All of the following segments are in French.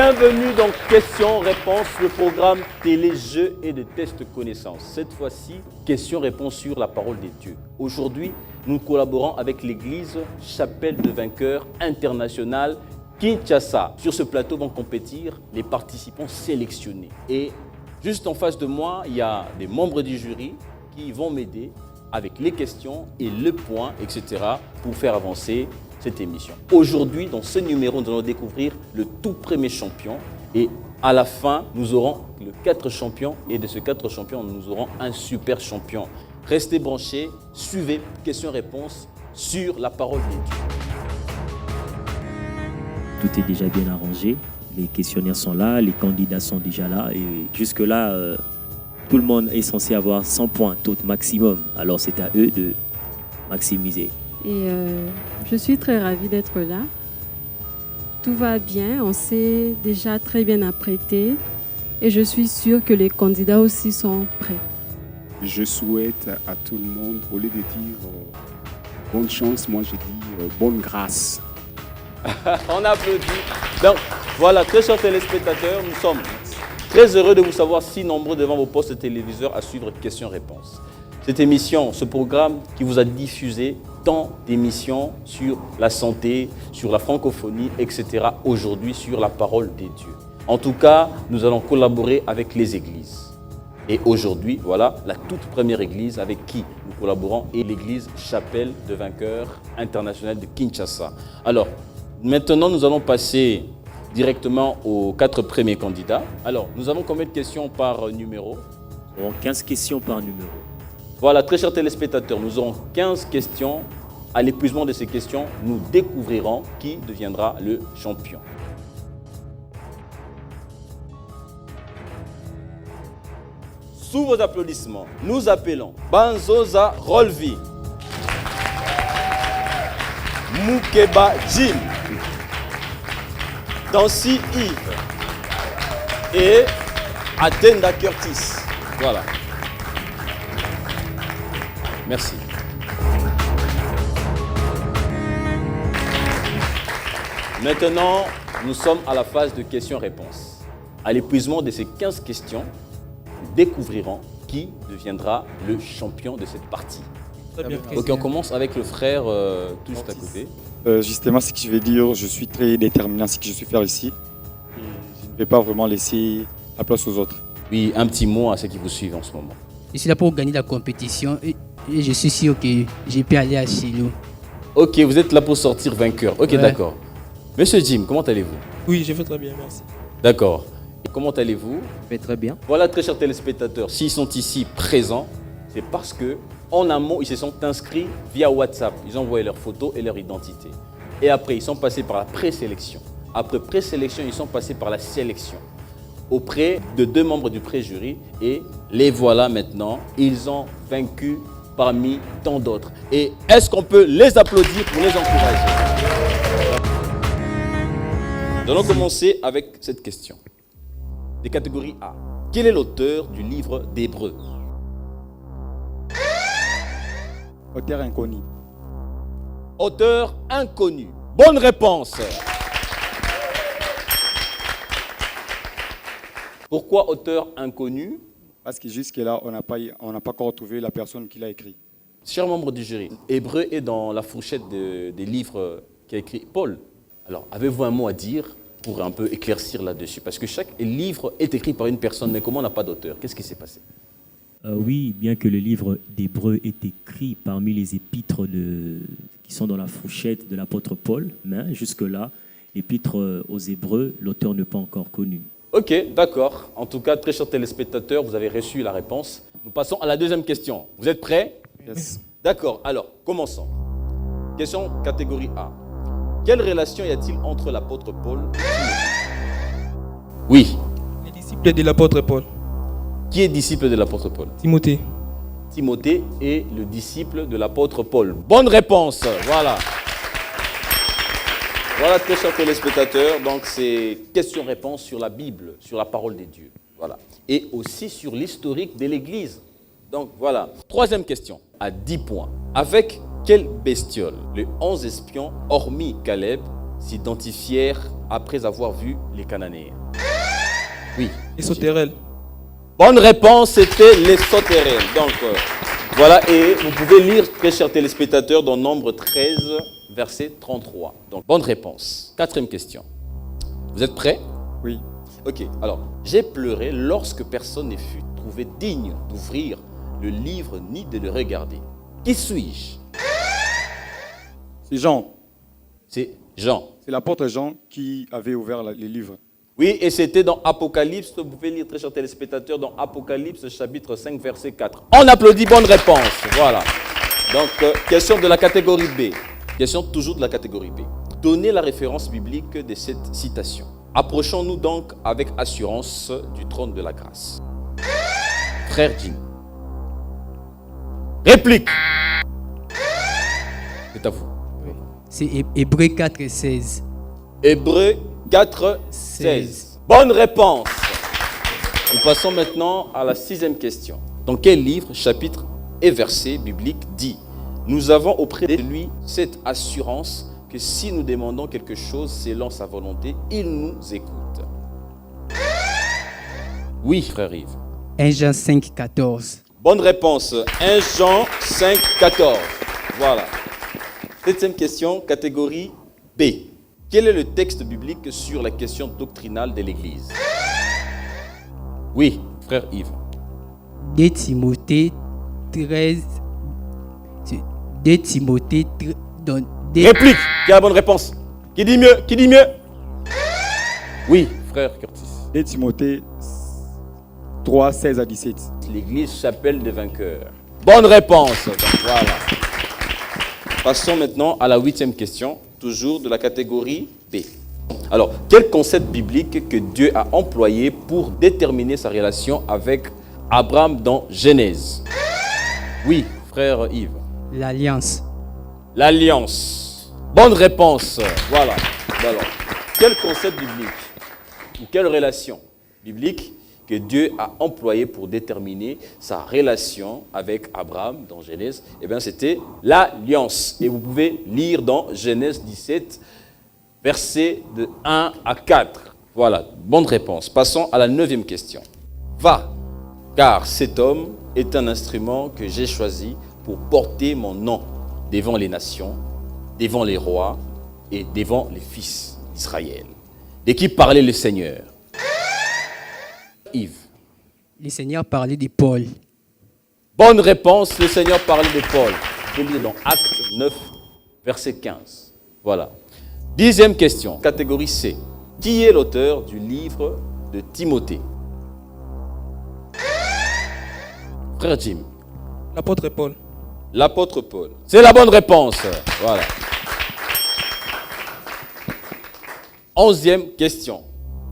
Bienvenue dans Questions-Réponses, le programme télé, jeux et de tests connaissances. Cette fois-ci, questions-réponses sur la parole des dieux. Aujourd'hui, nous collaborons avec l'église Chapelle de Vainqueurs Internationale Kinshasa. Sur ce plateau vont compétir les participants sélectionnés. Et juste en face de moi, il y a des membres du jury qui vont m'aider avec les questions et le point, etc. pour faire avancer cette émission. Aujourd'hui, dans ce numéro, nous allons découvrir le tout premier champion et à la fin, nous aurons les 4 champions et de ces 4 champions, nous aurons un super champion. Restez branchés, suivez questions-réponses sur la parole des dieux. Tout est déjà bien arrangé, les questionnaires sont là, les candidats sont déjà là et jusque-là, tout le monde est censé avoir 100 points, tout maximum. Alors c'est à eux de maximiser. Et je suis très ravie d'être là. Tout va bien, on s'est déjà très bien apprêté et je suis sûre que les candidats aussi sont prêts. Je souhaite à tout le monde, au lieu de dire bonne chance, moi je dis bonne grâce. On applaudit. Donc voilà, très chers téléspectateurs, nous sommes très heureux de vous savoir si nombreux devant vos postes de téléviseurs à suivre questions-réponses. Cette émission, ce programme qui vous a diffusé tant d'émissions sur la santé, sur la francophonie, etc. aujourd'hui sur la parole des dieux. En tout cas, nous allons collaborer avec les églises. Et aujourd'hui, voilà la toute première église avec qui nous collaborons est l'église Chapelle de Vainqueurs Internationale de Kinshasa. Alors, maintenant, nous allons passer directement aux 4 premiers candidats. Alors, nous avons combien de questions par numéro? Nous aurons 15 questions par numéro. Voilà, très chers téléspectateurs, nous aurons 15 questions. À l'épuisement de ces questions, nous découvrirons qui deviendra le champion. Sous vos applaudissements, nous appelons Banzoza Rolvi, Moukeba Jim, Dancy Yves et Atenda Curtis. Voilà. Merci. Maintenant, nous sommes à la phase de questions-réponses. À l'épuisement de ces 15 questions, nous découvrirons qui deviendra le champion de cette partie. Ok, on commence avec le frère tout juste à côté. Justement, ce que je vais dire, je suis très déterminé à ce que je suis faire ici. Et je ne vais pas vraiment laisser la place aux autres. Oui, un petit mot à ceux qui vous suivent en ce moment. Je suis là pour gagner la compétition et je suis sûr que je peux aller à Chilo. Ok, vous êtes là pour sortir vainqueur. Ok, Ouais. d'accord. Monsieur Jim, comment allez-vous? Oui, je vais très bien, merci. D'accord. Et comment allez-vous? Je vais très bien. Voilà, très chers téléspectateurs, s'ils sont ici présents, c'est parce que en amont, ils se sont inscrits via WhatsApp. Ils ont envoyé leurs photos et leur identité. Et après, ils sont passés par la présélection. Après présélection, ils sont passés par la sélection auprès de 2 membres du pré-jury. Et les voilà maintenant, ils ont vaincu parmi tant d'autres. Et est-ce qu'on peut les applaudir pour les encourager? Nous allons commencer avec cette question. Des catégories A. Quel est l'auteur du livre d'Hébreux? Auteur inconnu. Auteur inconnu. Bonne réponse. Pourquoi auteur inconnu? Parce que jusque-là, on n'a pas encore retrouvé la personne qui l'a écrit. Chers membres du jury, Hébreu est dans la fourchette des livres qu'a écrit Paul. Alors, avez-vous un mot à dire pour un peu éclaircir là-dessus? Parce que chaque livre est écrit par une personne, mais comment on n'a pas d'auteur? Qu'est-ce qui s'est passé? Oui, bien que le livre d'Hébreux est écrit parmi les épîtres qui sont dans la fourchette de l'apôtre Paul, mais jusque-là, l'épître aux Hébreux, l'auteur n'est pas encore connu. Ok, d'accord. En tout cas, très chers téléspectateurs, vous avez reçu la réponse. Nous passons à la deuxième question. Vous êtes prêts? Yes. D'accord, alors, commençons. Question catégorie A. Quelle relation y a-t-il entre l'apôtre Paul et Timothée? Oui. Les disciples de l'apôtre Paul. Qui est disciple de l'apôtre Paul? Timothée. Timothée est le disciple de l'apôtre Paul. Bonne réponse, voilà. Voilà, très chers téléspectateurs, donc c'est questions-réponses sur la Bible, sur la parole des dieux. Voilà. Et aussi sur l'historique de l'Église. Donc voilà. Troisième question, à 10 points. Avec quelle bestiole les 11 espions, hormis Caleb, s'identifièrent après avoir vu les Cananéens? Oui. Les sauterelles. Bonne réponse, c'était les sauterelles. Donc, voilà, et vous pouvez lire, très chers téléspectateurs, dans Nombre 13, verset 33. Donc, bonne réponse. Quatrième question. Vous êtes prêts? Oui. Ok, alors, j'ai pleuré lorsque personne ne fut trouvé digne d'ouvrir le livre ni de le regarder. Qui suis-je? C'est Jean. C'est Jean. C'est l'apôtre Jean qui avait ouvert les livres. Oui, et c'était dans Apocalypse, vous pouvez lire, très chers téléspectateurs, dans Apocalypse, chapitre 5, verset 4. On applaudit, bonne réponse. Voilà. Donc, question de la catégorie B. Question toujours de la catégorie B. Donnez la référence biblique de cette citation. Approchons-nous donc avec assurance du trône de la grâce. Frère Jim. Réplique. C'est à vous. C'est Hébreux 4, 16. Hébreux 4, 16. Bonne réponse. Nous passons maintenant à la 6e question. Dans quel livre, chapitre et verset biblique dit: nous avons auprès de lui cette assurance que si nous demandons quelque chose selon sa volonté, il nous écoute? Oui, frère Yves. 1 Jean 5, 14. Bonne réponse. 1 Jean 5, 14. Voilà. 7e question, catégorie B. Quel est le texte biblique sur la question doctrinale de l'Église? Oui, frère Yves. 2 Timothée 13. 2 Timothée 13. Réplique. Qui a la bonne réponse? Qui dit mieux? Qui dit mieux? Oui, frère Curtis. 2 Timothée 3, 16 à 17. L'Église chapelle des vainqueurs. Bonne réponse. Donc, voilà. Passons maintenant à la 8e question, toujours de la catégorie B. Alors, quel concept biblique que Dieu a employé pour déterminer sa relation avec Abraham dans Genèse? Oui, frère Yves. L'alliance. L'alliance. Bonne réponse. Voilà. Alors, quel concept biblique ou quelle relation biblique que Dieu a employé pour déterminer sa relation avec Abraham dans Genèse? Eh bien, c'était l'alliance. Et vous pouvez lire dans Genèse 17, versets de 1 à 4. Voilà, bonne réponse. Passons à la 9e question. Va, car cet homme est un instrument que j'ai choisi pour porter mon nom devant les nations, devant les rois et devant les fils d'Israël. De qui parlait le Seigneur? Yves. Le Seigneur parlait de Paul. Bonne réponse, le Seigneur parlait de Paul. Vous pouvez lire dans Actes 9, verset 15. Voilà. 10e question, catégorie C. Qui est l'auteur du livre de Timothée? Frère Jim. L'apôtre Paul. L'apôtre Paul. C'est la bonne réponse. Voilà. 11e question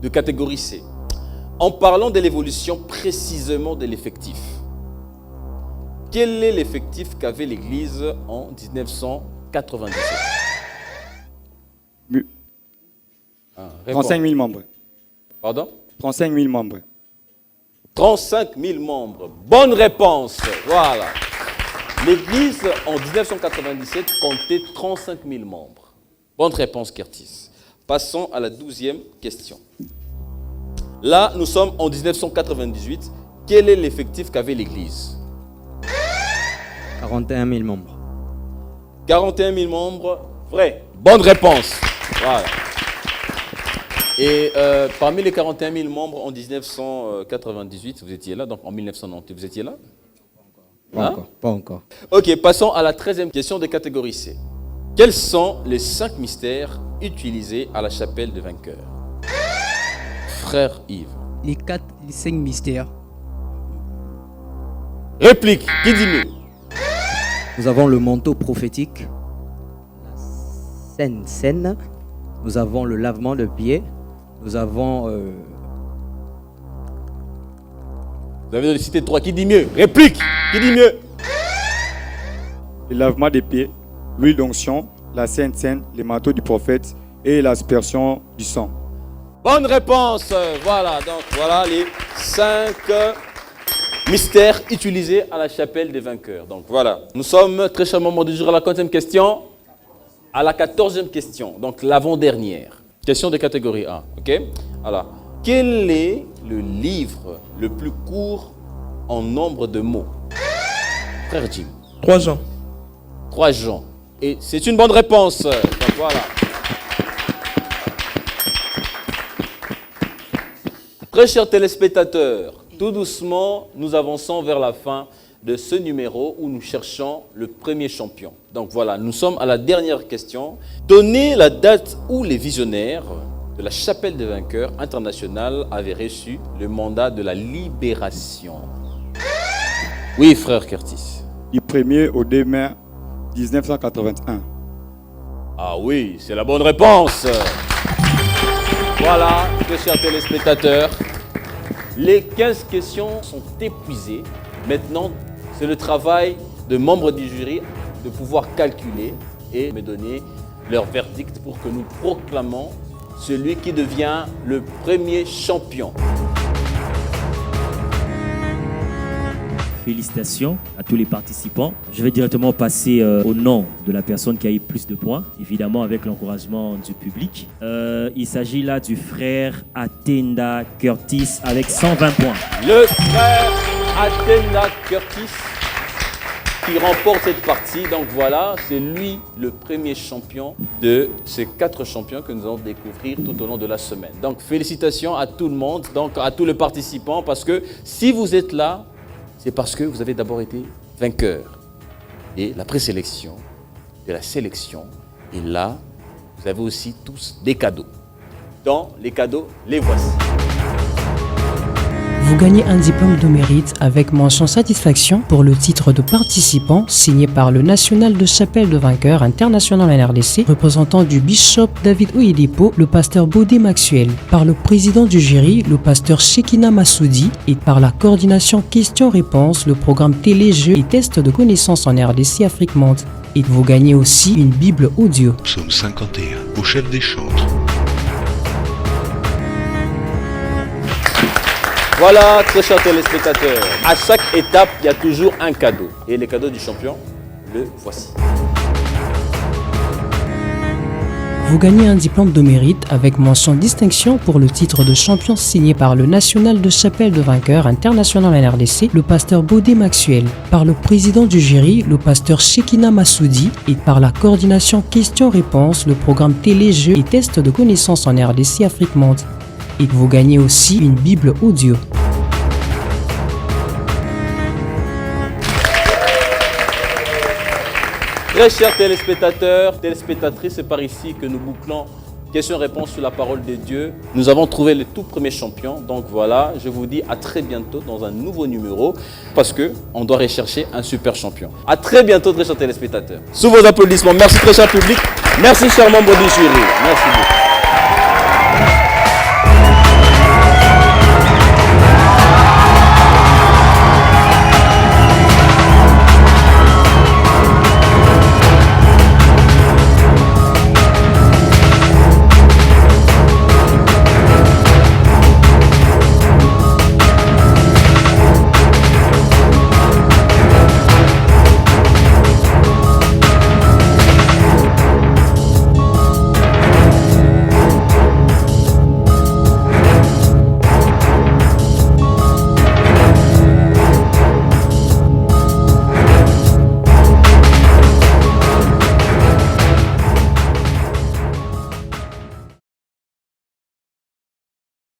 de catégorie C. En parlant de l'évolution précisément de l'effectif, quel est l'effectif qu'avait l'Église en 1997? 35 000 membres. Pardon? 35 000 membres. 35 000 membres. Bonne réponse. Voilà. L'Église en 1997 comptait 35 000 membres. Bonne réponse, Curtis. Passons à la 12e question. Là, nous sommes en 1998. Quel est l'effectif qu'avait l'Église? 41 000 membres. 41 000 membres. Vrai. Bonne réponse. Voilà. Et parmi les 41 000 membres en 1998, vous étiez là, donc en 1990, vous étiez là? Pas encore. Ok, passons à la 13e question de catégorie C. Quels sont les 5 mystères utilisés à la chapelle des vainqueurs? Frère Yves. Les 5 mystères. Réplique, qui dit mieux? Nous avons le manteau prophétique, la scène, nous avons le lavement de pieds, nous avons... Vous avez cité 3, qui dit mieux? Réplique, qui dit mieux? Le lavement des pieds, l'huile d'onction, la Sainte Seine, les manteaux du prophète et l'aspersion du sang. Bonne réponse. Voilà, donc voilà les 5 mystères utilisés à la chapelle des vainqueurs. Donc voilà, nous sommes très chers moments du jour à la 15e question, à la 14e question, donc l'avant-dernière. Question de catégorie A. Ok? Alors, quel est le livre le plus court en nombre de mots? Frère Jim. 3 Jean. 3 Jean. Et c'est une bonne réponse. Donc voilà. Très chers téléspectateurs, tout doucement, nous avançons vers la fin de ce numéro où nous cherchons le premier champion. Donc voilà, nous sommes à la dernière question. Donnez la date où les visionnaires de la Chapelle des Vainqueurs internationale avaient reçu le mandat de la libération. Oui, frère Curtis. Du 1er au 2 mai 1981. Ah oui, c'est la bonne réponse. Voilà, très chers téléspectateurs, les 15 questions sont épuisées. Maintenant, c'est le travail de membres du jury de pouvoir calculer et me donner leur verdict pour que nous proclamons celui qui devient le premier champion. Félicitations à tous les participants. Je vais directement passer au nom de la personne qui a eu plus de points, évidemment avec l'encouragement du public. Il s'agit là du frère Atenda Curtis avec 120 points. Le frère Atenda Curtis qui remporte cette partie. Donc voilà, c'est lui le premier champion de ces 4 champions que nous allons découvrir tout au long de la semaine. Donc félicitations à tout le monde, donc à tous les participants, parce que si vous êtes là, c'est parce que vous avez d'abord été vainqueur. Et la présélection, de la sélection, et là, vous avez aussi tous des cadeaux. Dans les cadeaux, les voici. Vous gagnez un diplôme de mérite avec mention satisfaction pour le titre de participant signé par le National de Chapelle de Vainqueurs international en RDC, représentant du bishop David Oyedepo, le pasteur Bodé Maxwell, par le président du jury, le pasteur Shekina Massoudi, et par la coordination questions-réponses, le programme télé-jeux et tests de connaissances en RDC Afrique Monde. Et vous gagnez aussi une Bible audio. Psaume 51, au chef des chantres. Voilà, très chers téléspectateurs. À chaque étape, il y a toujours un cadeau. Et le cadeau du champion, le voici. Vous gagnez un diplôme de mérite avec mention distinction pour le titre de champion signé par le National de Chapelle de Vainqueurs international en RDC, le pasteur Bodé Maxwell, par le président du jury, le pasteur Shekina Massoudi, et par la coordination questions-réponses, le programme télé-jeux et tests de connaissances en RDC Afrique Monde. Et vous gagnez aussi une Bible audio. Très chers téléspectateurs, téléspectatrices, c'est par ici que nous bouclons questions-réponses sur la parole de Dieu. Nous avons trouvé le tout premier champion. Donc voilà, je vous dis à très bientôt dans un nouveau numéro parce qu'on doit rechercher un super champion. À très bientôt, très chers téléspectateurs. Sous vos applaudissements, merci très cher public. Merci chers membres du jury. Merci beaucoup.